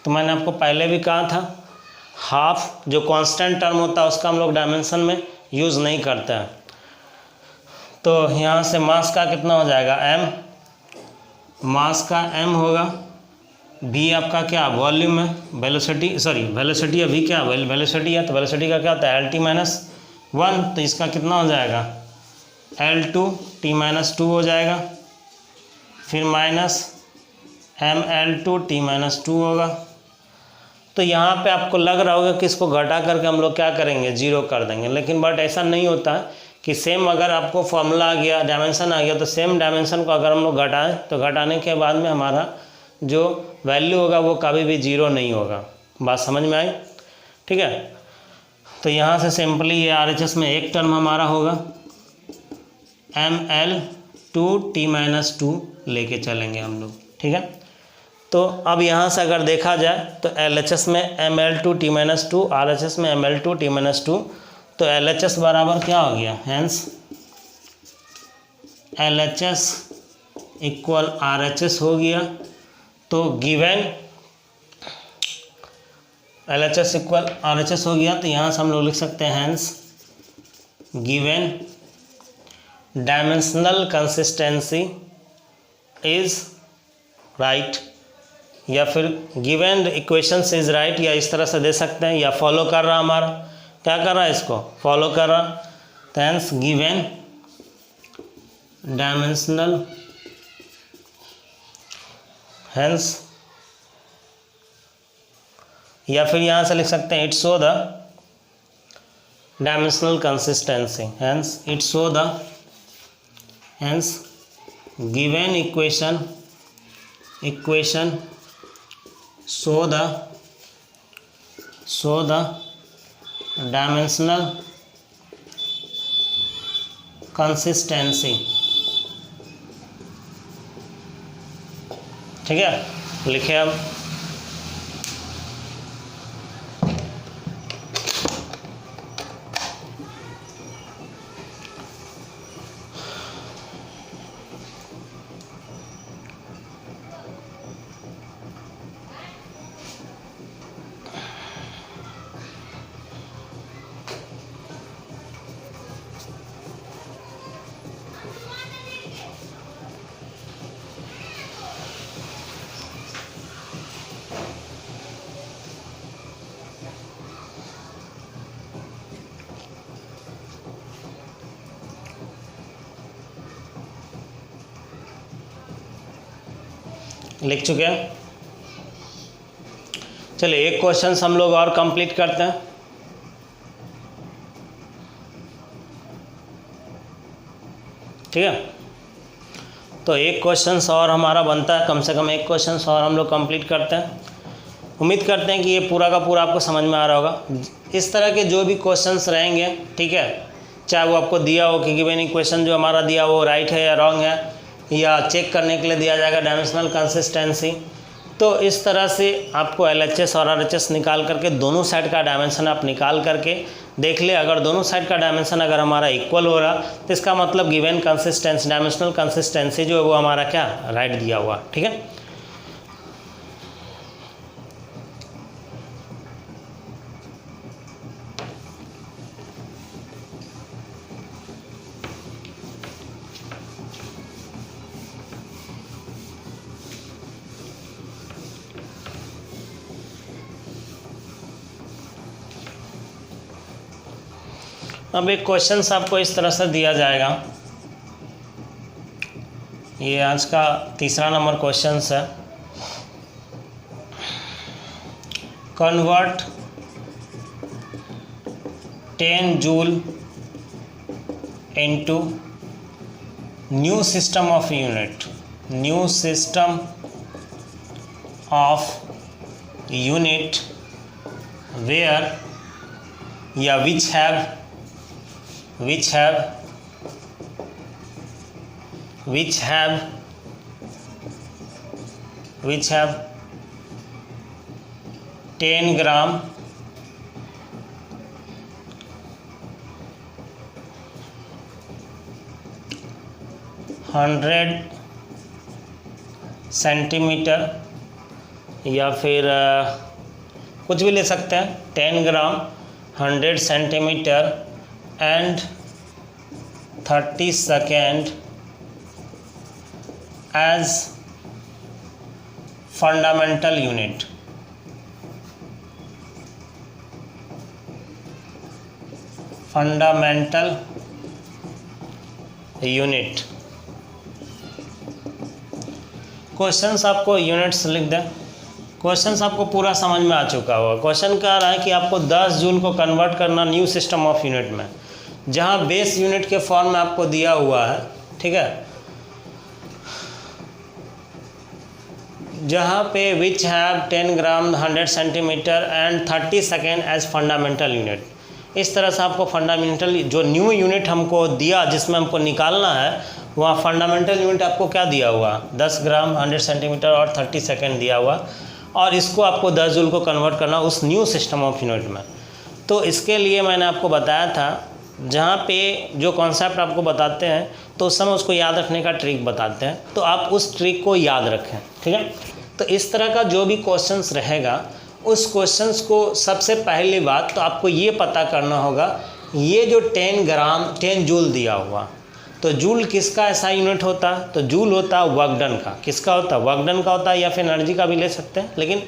तो मैंने आपको पहले भी कहा था, हाफ जो कांस्टेंट टर्म होता है उसका हम लोग डायमेंशन में यूज़ नहीं करते हैं। तो यहाँ से मास का कितना हो जाएगा, M, मास का M होगा, V आपका क्या वॉल्यूम है, वेलोसिटी है, V क्या वेलोसिटी है, तो वेलोसिटी का क्या होता है LT-1, तो इसका कितना हो जाएगा L2T-2 हो जाएगा, फिर माइनस ML2T-2 होगा। तो यहाँ पे आपको लग रहा होगा कि इसको घटा करके हम लोग क्या करेंगे, जीरो कर देंगे, लेकिन बट ऐसा नहीं होता है कि सेम अगर आपको फॉर्मूला आ गया, डायमेंशन आ गया, तो सेम डायमेंशन को अगर हम लोग घटाएं तो घटाने के बाद में हमारा जो वैल्यू होगा वो कभी भी जीरो नहीं होगा। बात समझ में आई, ठीक है। तो यहाँ से सिंपली ये RHS में एक टर्म हमारा होगा, ML2T-2 लेके चलेंगे हम लोग, ठीक है। तो अब यहाँ से अगर देखा जाए तो LHS में ML2T-2, RHS में ML2T-2, तो LHS बराबर क्या हो गया, हैंस LHS इक्वल RHS हो गया। तो गिवन LHS इक्वल RHS हो गया, तो यहाँ से हम लोग लिख सकते हैं hence given dimensional consistency is right, या फिर गिवन इक्वेशंस इज राइट, या इस तरह से दे सकते हैं, या फॉलो कर रहा हमारा, क्या कर रहा है, इसको फॉलो कर रहा। हैंस गिवन डायमेंशनल, हेंस, या फिर यहाँ से लिख सकते हैं it show the dimensional consistency, hence it show the, hence given equation show the dimensional consistency। ठीक है, लिखे अब। लिख चुके हैं। चलिए एक क्वेश्चन हम लोग और कंप्लीट करते हैं। ठीक है, तो एक क्वेश्चन और हमारा बनता है, कम से कम एक क्वेश्चन और हम लोग कंप्लीट करते हैं। उम्मीद करते हैं कि ये पूरा का पूरा आपको समझ में आ रहा होगा। इस तरह के जो भी क्वेश्चंस रहेंगे, ठीक है, चाहे वो आपको दिया हो कि गिवन इक्वेशन जो हमारा दिया वो राइट है या रॉन्ग है, या चेक करने के लिए दिया जाएगा डायमेंशनल कंसिस्टेंसी, तो इस तरह से आपको LHS और RHS निकाल करके दोनों साइड का डायमेंशन आप निकाल करके देख ले। अगर दोनों साइड का डायमेंशन अगर हमारा इक्वल हो रहा तो इसका मतलब गिवन कंसिस्टेंसी, डायमेंशनल कंसिस्टेंसी जो है वो हमारा क्या राइट दिया हुआ। ठीक है, अब एक क्वेश्चन आपको इस तरह से दिया जाएगा। ये आज का तीसरा नंबर क्वेश्चन है। Convert 10 joule into new system of unit, new system of unit where या which have 10 ग्राम 100 सेंटीमीटर, या फिर कुछ भी ले सकते हैं, 10 gram 100 centimetre and 30 second as fundamental unit। Fundamental unit. Questions आपको यूनिट्स लिख दें। क्वेश्चंस आपको पूरा समझ में आ चुका होगा। क्वेश्चन कह रहा है कि आपको 10 जूल को कन्वर्ट करना न्यू सिस्टम ऑफ यूनिट में, जहां बेस यूनिट के फॉर्म में आपको दिया हुआ है। ठीक है, जहाँ पे which have 10 gram 100 centimetre and 30 second as fundamental unit. इस तरह से आपको फंडामेंटल जो न्यू यूनिट हमको दिया जिसमें हमको निकालना है, वहाँ फंडामेंटल यूनिट आपको क्या दिया हुआ, 10 ग्राम 100 सेंटीमीटर और 30 सेकेंड दिया हुआ, और इसको आपको 10 जूल को कन्वर्ट करना उस न्यू सिस्टम ऑफ यूनिट में। तो इसके लिए मैंने आपको बताया था, जहाँ पे जो कॉन्सेप्ट आपको बताते हैं तो उस समय उसको याद रखने का ट्रिक बताते हैं, तो आप उस ट्रिक को याद रखें। ठीक है, तो इस तरह का जो भी क्वेश्चंस रहेगा, उस क्वेश्चंस को सबसे पहली बात तो आपको ये पता करना होगा, ये जो 10 ग्राम 10 जूल दिया हुआ, तो जूल किसका ऐसा यूनिट होता है, तो जूल होता है वर्क डन का। किसका होता है, वर्क डन का होता है, या फिर एनर्जी का भी ले सकते हैं, लेकिन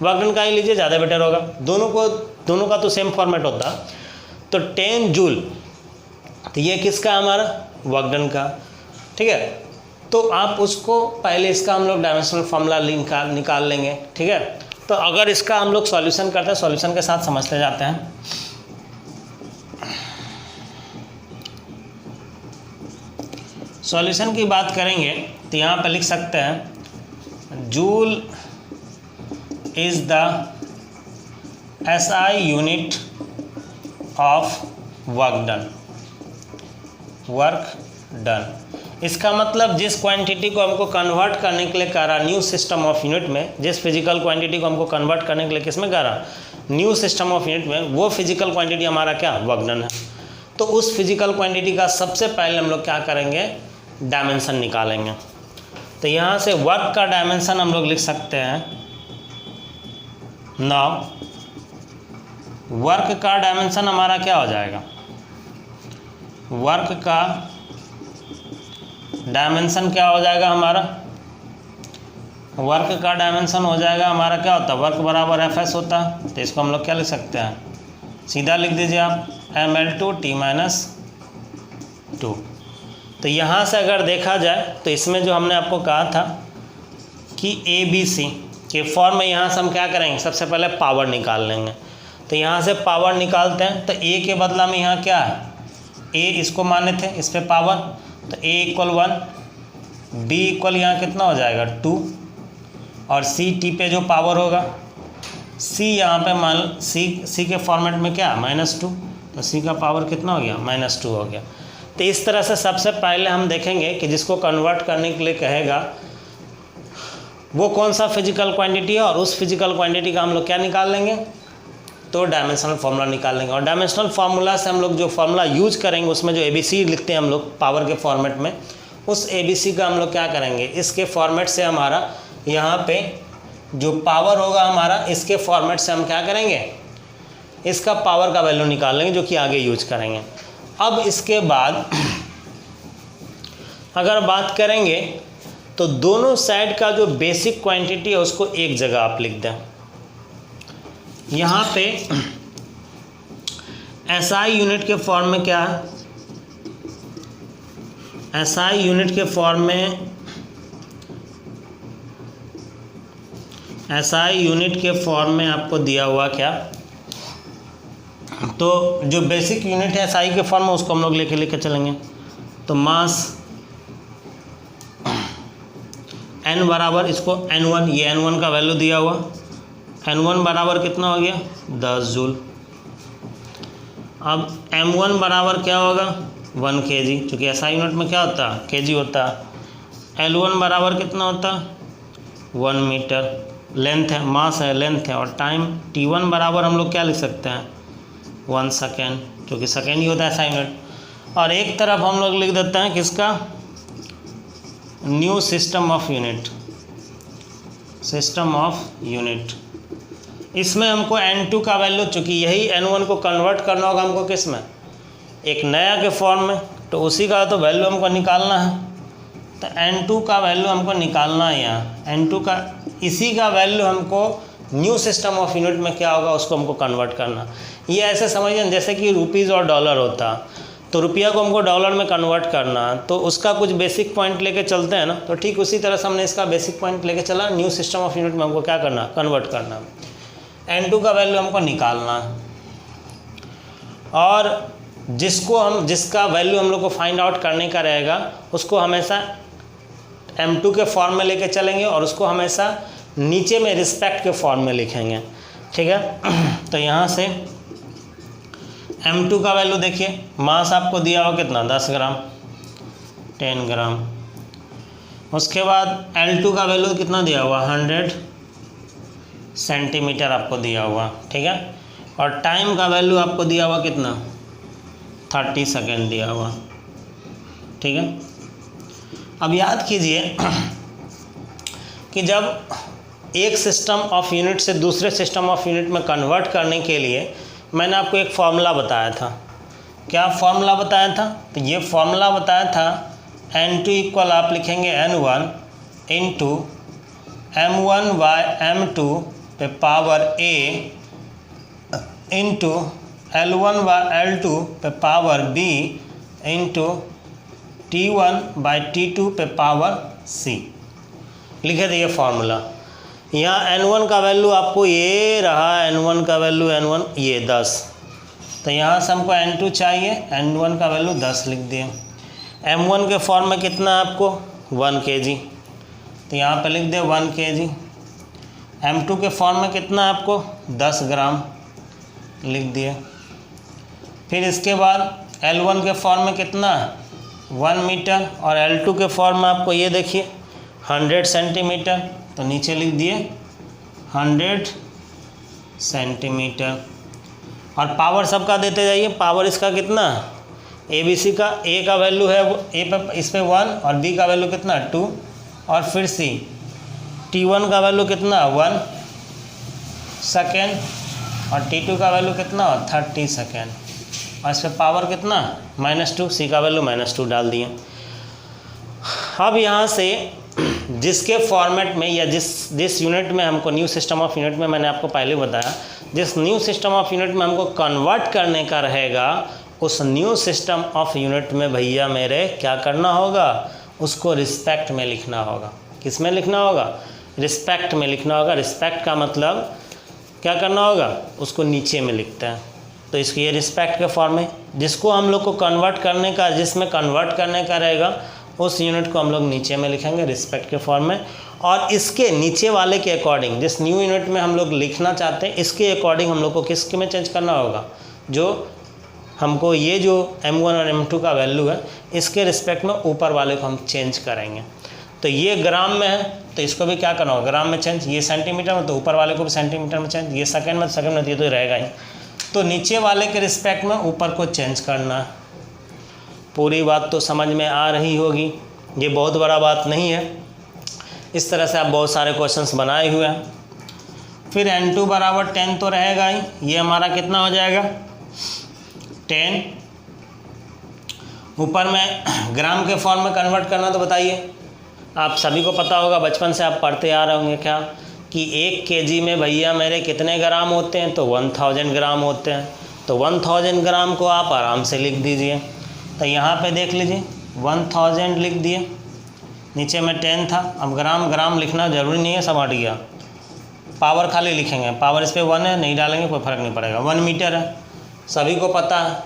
वर्क डन का ही लीजिए, ज़्यादा बेटर होगा। दोनों का तो सेम फॉर्मेट होता है। तो 10 जूल, तो ये किसका हमारा, वर्क डन का। ठीक है। तो आप उसको पहले इसका हम लोग डायमेंशनल फॉर्मूला निकाल लेंगे, ठीक है। तो अगर इसका हम लोग सॉल्यूशन करते हैं, सॉल्यूशन के साथ समझते जाते हैं। सॉल्यूशन की बात करेंगे तो यहाँ पे लिख सकते हैं joule is the SI unit of work done. इसका मतलब जिस क्वांटिटी को हमको कन्वर्ट करने के लिए कह रहा न्यू सिस्टम ऑफ यूनिट में, जिस फिजिकल क्वांटिटी को हमको कन्वर्ट करने के लिए किस में कह रहा न्यू सिस्टम ऑफ यूनिट में, वो फिजिकल क्वांटिटी हमारा क्या वर्क डन है। तो उस फिजिकल क्वांटिटी का सबसे पहले हम लोग क्या करेंगे, डायमेंशन निकालेंगे। तो यहाँ से वर्क का डायमेंशन हम लोग लिख सकते हैं। नाउ वर्क का डायमेंशन हमारा क्या हो जाएगा, वर्क का डायमेंशन क्या हो जाएगा हमारा, वर्क का डायमेंशन हो जाएगा हमारा क्या होता है, वर्क बराबर FS होता है। तो इसको हम लोग क्या लिख सकते हैं, सीधा लिख दीजिए आप ml2 T-2। तो यहाँ से अगर देखा जाए तो इसमें जो हमने आपको कहा था कि ABC के फॉर्म में, यहाँ से हम क्या करेंगे, सबसे पहले पावर निकाल लेंगे। तो यहाँ से पावर निकालते हैं तो A के बदला में यहाँ क्या है, A इसको माने थे, इस पे पावर, तो A = 1, B = यहाँ कितना हो जाएगा 2, और C T पे जो पावर होगा, C यहाँ पे मान C के फॉर्मेट में क्या -2, तो C का पावर कितना हो गया, -2 हो गया। तो इस तरह से सबसे पहले हम देखेंगे कि जिसको कन्वर्ट करने के लिए कहेगा वो कौन सा फिजिकल क्वांटिटी है, और उस फिजिकल क्वांटिटी का हम लोग क्या निकाल लेंगे, तो डायमेंशनल फार्मूला निकाल लेंगे। और डायमेंशनल फार्मूला से हम लोग जो फार्मूला यूज करेंगे उसमें जो ABC लिखते हैं हम लोग पावर के फॉर्मेट में, उस ABC का हम लोग क्या करेंगे, इसके फॉर्मेट से हमारा यहाँ पे जो पावर होगा हमारा, इसके फॉर्मेट से हम क्या करेंगे, इसका पावर का वैल्यू निकाल लेंगे, जो कि आगे यूज करेंगे। अब इसके बाद अगर बात करेंगे तो दोनों साइड का जो बेसिक क्वांटिटी है उसको एक जगह आप लिख दें। यहाँ पे SI यूनिट के फॉर्म में क्या है, SI यूनिट के फॉर्म में, SI यूनिट के फॉर्म में आपको दिया हुआ क्या, तो जो बेसिक यूनिट है SI के फॉर्म में उसको हम लोग लेके चलेंगे। तो मास N बराबर, इसको N1, ये N1 का वैल्यू दिया हुआ, N1 बराबर कितना हो गया 10 जूल। अब M1 बराबर क्या होगा 1 kg, क्योंकि SI यूनिट में क्या होता है kg होता है। L1 बराबर कितना होता है 1 मीटर, लेंथ है, मास है, लेंथ है, और टाइम T1 बराबर हम लोग क्या लिख सकते हैं 1 सेकेंड, क्योंकि सेकेंड ही होता है SI यूनिट। और एक तरफ हम लोग लिख देते हैं किसका, new system of unit, system of unit. इसमें हमको N2 का वैल्यू, चूँकि यही N1 को कन्वर्ट करना होगा हमको किस में, एक नया के फॉर्म में, तो उसी का तो वैल्यू हमको निकालना है। तो N2 का वैल्यू हमको निकालना है यहाँ, N2 का, इसी का वैल्यू हमको न्यू सिस्टम ऑफ यूनिट में क्या होगा उसको हमको कन्वर्ट करना। ये ऐसे समझिए जैसे कि रुपीज़ और डॉलर होता, तो रुपया को हमको डॉलर में कन्वर्ट करना, तो उसका कुछ बेसिक पॉइंट लेके चलते हैं ना, तो ठीक उसी तरह से हमने इसका बेसिक पॉइंट लेके चला, न्यू सिस्टम ऑफ यूनिट में हमको क्या करना, कन्वर्ट करना। N2 का वैल्यू हमको निकालना, और जिसका वैल्यू हम लोग को फाइंड आउट करने का रहेगा उसको हमेशा M2 के फॉर्म में लेके चलेंगे, और उसको हमेशा नीचे में रिस्पेक्ट के फॉर्म में लिखेंगे, ठीक है। तो यहाँ से M2 का वैल्यू देखिए, मास आपको दिया हुआ कितना 10 ग्राम, 10 ग्राम। उसके बाद L2 का वैल्यू कितना दिया हुआ 100 सेंटीमीटर आपको दिया हुआ, ठीक है। और टाइम का वैल्यू आपको दिया हुआ कितना 30 सेकेंड दिया हुआ, ठीक है। अब याद कीजिए कि जब एक सिस्टम ऑफ यूनिट से दूसरे सिस्टम ऑफ यूनिट में कन्वर्ट करने के लिए मैंने आपको एक फार्मूला बताया था। क्या फार्मूला बताया था, तो ये फार्मूला बताया था N2 इक्वल आप लिखेंगे N1 into M1 bye M2 पे power A into L1 bye L2 पे पावर B इंटू T1/T2 पे पावर C। लिखे थे ये फॉर्मूला। यहाँ N1 का वैल्यू आपको ये रहा, N1 का वैल्यू N1 ये 10, तो यहाँ से हमको N2 चाहिए, N1 का वैल्यू 10 लिख दिए। M1 के फॉर्म में कितना है आपको 1 kg, तो यहाँ पे लिख दे 1 kg। M2 के फॉर्म में कितना है आपको 10 ग्राम, लिख दिए। फिर इसके बाद L1 के फॉर्म में कितना 1 मीटर, और L2 के फॉर्म में आपको ये देखिए 100 सेंटीमीटर, तो नीचे लिख दिए 100 सेंटीमीटर। और पावर सबका देते जाइए। पावर इसका कितना, ABC का A का वैल्यू है A पे, इस पे 1, और B का वैल्यू कितना 2, और फिर C T1 का वैल्यू कितना 1 सेकेंड, और T2 का वैल्यू कितना 30 सेकेंड, और इस पे पावर कितना -2, C का वैल्यू -2 डाल दिए। अब यहाँ से जिसके फॉर्मेट में या जिस यूनिट में हमको न्यू सिस्टम ऑफ यूनिट में, मैंने आपको पहले बताया, जिस न्यू सिस्टम ऑफ यूनिट में हमको कन्वर्ट करने का रहेगा, उस न्यू सिस्टम ऑफ यूनिट में भैया मेरे क्या करना होगा, उसको रिस्पेक्ट में लिखना होगा। किस में लिखना होगा, रिस्पेक्ट में लिखना होगा। रिस्पेक्ट का मतलब क्या करना होगा, उसको नीचे में लिखते हैं, तो इसकी ये रिस्पेक्ट के फॉर्म में, जिसको हम लोग को कन्वर्ट करने का, जिसमें कन्वर्ट करने का रहेगा, उस यूनिट को हम लोग नीचे में लिखेंगे रिस्पेक्ट के फॉर्म में। और इसके नीचे वाले के अकॉर्डिंग, जिस न्यू यूनिट में हम लोग लिखना चाहते हैं, इसके अकॉर्डिंग हम लोग को किसके में चेंज करना होगा, जो हमको ये जो M1 और M2 का वैल्यू है, इसके रिस्पेक्ट में ऊपर वाले को हम चेंज करेंगे। तो ये ग्राम में है, तो इसको भी क्या करना होगा, ग्राम में चेंज। ये सेंटीमीटर में, तो ऊपर वाले को भी सेंटीमीटर में चेंज। ये सेकेंड में, तो सेकेंड में, ये तो रहेगा ही। तो नीचे वाले के रिस्पेक्ट में ऊपर को चेंज करना। पूरी बात तो समझ में आ रही होगी, ये बहुत बड़ा बात नहीं है। इस तरह से आप बहुत सारे क्वेश्चंस बनाए हुए हैं। फिर N2 बराबर 10 तो रहेगा ही, ये हमारा कितना हो जाएगा 10। ऊपर में ग्राम के फॉर्म में कन्वर्ट करना, तो बताइए, आप सभी को पता होगा, बचपन से आप पढ़ते आ रहे होंगे क्या, कि 1 kg में भैया मेरे कितने ग्राम होते हैं, तो 1000 ग्राम होते हैं। तो 1000 ग्राम को आप आराम से लिख दीजिए। तो यहाँ पे देख लीजिए 1000 लिख दिए, नीचे में 10 था। अब ग्राम लिखना ज़रूरी नहीं है, सब हट गया। पावर खाली लिखेंगे, पावर इस पर 1 है, नहीं डालेंगे कोई फ़र्क नहीं पड़ेगा। 1 मीटर है, सभी को पता है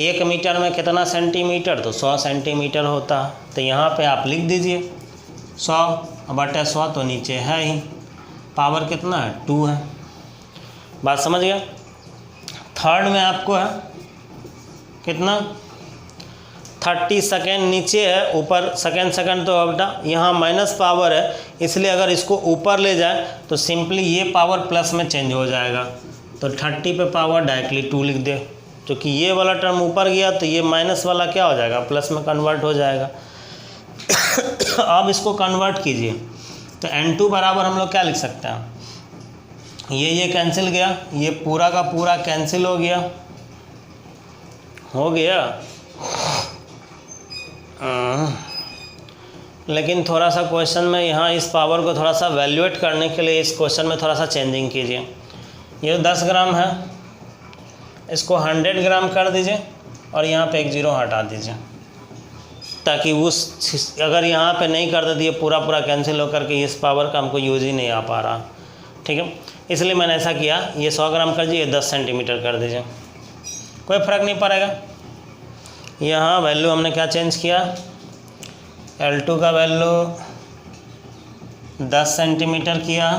1 मीटर में कितना सेंटीमीटर, तो 100 सेंटीमीटर होता है। तो यहाँ पे आप लिख दीजिए 100/100, तो नीचे है ही। पावर कितना है 2 है। बात समझ गया। थर्ड में आपको है कितना 30 सेकेंड नीचे है, ऊपर सेकेंड तो अपना यहाँ माइनस पावर है, इसलिए अगर इसको ऊपर ले जाए तो सिंपली ये पावर प्लस में चेंज हो जाएगा। तो 30 पे पावर डायरेक्टली 2 लिख दे, क्योंकि ये वाला टर्म ऊपर गया तो ये माइनस वाला क्या हो जाएगा, प्लस में कन्वर्ट हो जाएगा। अब इसको कन्वर्ट कीजिए, तो N2 बराबर हम लोग क्या लिख सकते हैं, ये कैंसिल गया, ये पूरा का पूरा कैंसिल हो गया। लेकिन थोड़ा सा क्वेश्चन में यहाँ इस पावर को थोड़ा सा वैल्यूएट करने के लिए इस क्वेश्चन में थोड़ा सा चेंजिंग कीजिए। ये 10 ग्राम है, इसको 100 ग्राम कर दीजिए और यहाँ पे एक 0 हटा दीजिए, ताकि उस अगर यहाँ पे नहीं कर देती, ये पूरा कैंसिल होकर के इस पावर का हमको यूज ही नहीं आ पा रहा। ठीक है, इसलिए मैंने ऐसा किया, ये 100 ग्राम कर दीजिए, 10 सेंटीमीटर कर दीजिए, कोई फ़र्क नहीं पड़ेगा। यहाँ वैल्यू हमने क्या चेंज किया, L2 का वैल्यू 10 सेंटीमीटर किया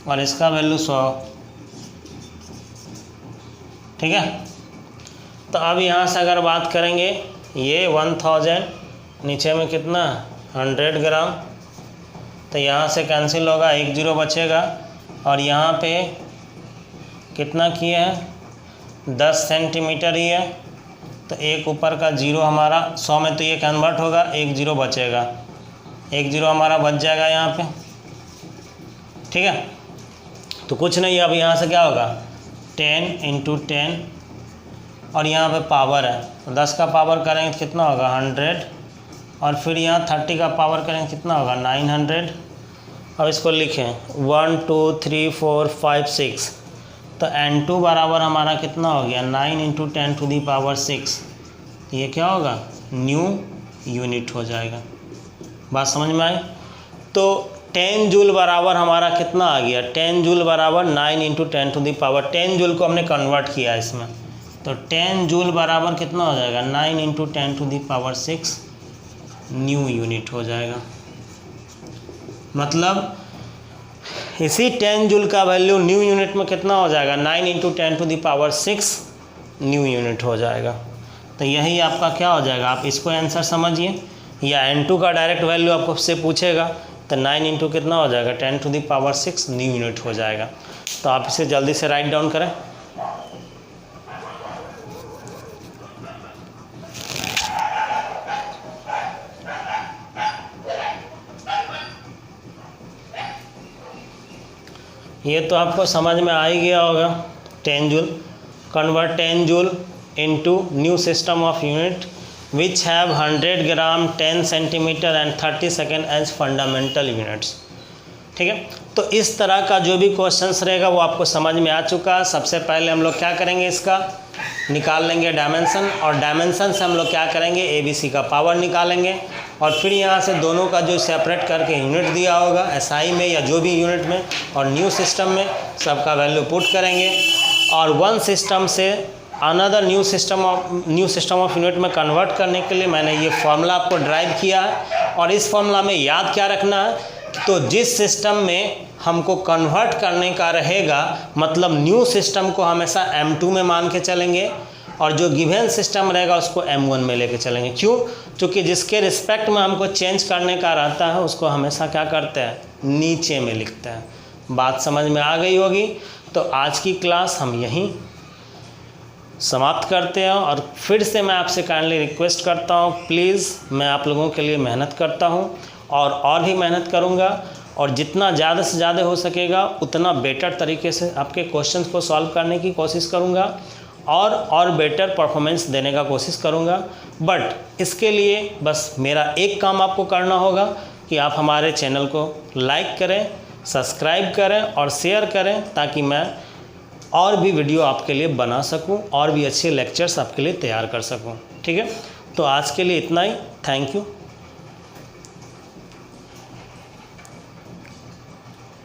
और इसका वैल्यू 100। ठीक है, तो अब यहाँ से अगर बात करेंगे, ये 1000 नीचे में कितना 100 ग्राम, तो यहाँ से कैंसिल होगा, 1 0 बचेगा। और यहाँ पे कितना किए हैं 10 सेंटीमीटर ही है, तो एक ऊपर का 0 हमारा 100 में तो ये कन्वर्ट होगा, 1 0 बचेगा, 1 0 हमारा बच जाएगा यहाँ पे। ठीक है, तो कुछ नहीं, अब यहाँ से क्या होगा 10 × 10 और यहाँ पे पावर है, तो 10 का पावर करेंगे तो कितना होगा 100, और फिर यहाँ 30 का पावर करेंगे कितना होगा 900। अब इसको लिखें 1 2 3 4 5 6, तो N2 बराबर हमारा कितना हो गया 9 × 10⁻⁶। ये क्या होगा, न्यू यूनिट हो जाएगा। बात समझ में आई? तो 10 जूल बराबर हमारा कितना आ गया, 10 जूल बराबर 9 × 10⁻, 10 जूल को हमने कन्वर्ट किया इसमें, तो 10 जूल बराबर कितना हो जाएगा, 9 × 10⁻6 न्यू यूनिट हो जाएगा। मतलब इसी 10 जूल का वैल्यू न्यू यूनिट में कितना हो जाएगा, 9 × 10⁻6 न्यू यूनिट हो जाएगा। तो यही आपका क्या हो जाएगा, आप इसको आंसर समझिए, या N2 का डायरेक्ट वैल्यू आपको से पूछेगा तो 9 × कितना हो जाएगा, 10⁻6 न्यू यूनिट हो जाएगा। तो आप इसे जल्दी से राइट डाउन करें। ये तो आपको समझ में आ ही गया होगा। 10 joule, convert 10 joule into new system of unit which have 100 gram, 10 centimetre and 30 second as fundamental units. ठीक है, तो इस तरह का जो भी क्वेश्चंस रहेगा वो आपको समझ में आ चुका है। सबसे पहले हम लोग क्या करेंगे, इसका निकाल लेंगे डायमेंशन, और डायमेंशन से हम लोग क्या करेंगे, ABC का पावर निकालेंगे, और फिर यहाँ से दोनों का जो सेपरेट करके यूनिट दिया होगा SI में या जो भी यूनिट में और न्यू सिस्टम में सबका वैल्यू पुट करेंगे, और वन सिस्टम से another new system of unit में कन्वर्ट करने के लिए मैंने ये फॉर्मूला आपको ड्राइव किया है। और इस फॉर्मूला में याद क्या रखना है, तो जिस सिस्टम में हमको कन्वर्ट करने का रहेगा, मतलब न्यू सिस्टम को हमेशा M2 में मान के चलेंगे, और जो गिवन सिस्टम रहेगा उसको M1 में लेके चलेंगे। क्यों? क्योंकि जिसके रिस्पेक्ट में हमको चेंज करने का रहता है उसको हमेशा क्या करते हैं, नीचे में लिखते हैं। बात समझ में आ गई होगी। तो आज की क्लास हम यहीं समाप्त करते हैं, और फिर से मैं आपसे काइंडली रिक्वेस्ट करता हूँ, प्लीज़ मैं आप लोगों के लिए मेहनत करता हूँ और भी मेहनत करूँगा, और जितना ज़्यादा से ज़्यादा हो सकेगा उतना बेटर तरीके से आपके क्वेश्चंस को सॉल्व करने की कोशिश करूँगा, और बेटर परफॉर्मेंस देने का कोशिश करूँगा। बट इसके लिए बस मेरा एक काम आपको करना होगा कि आप हमारे चैनल को लाइक करें, सब्सक्राइब करें और शेयर करें, ताकि मैं और भी वीडियो आपके लिए बना सकूं और भी अच्छे लेक्चर्स आपके लिए तैयार कर सकूं। ठीक है, तो आज के लिए इतना ही। Thank you.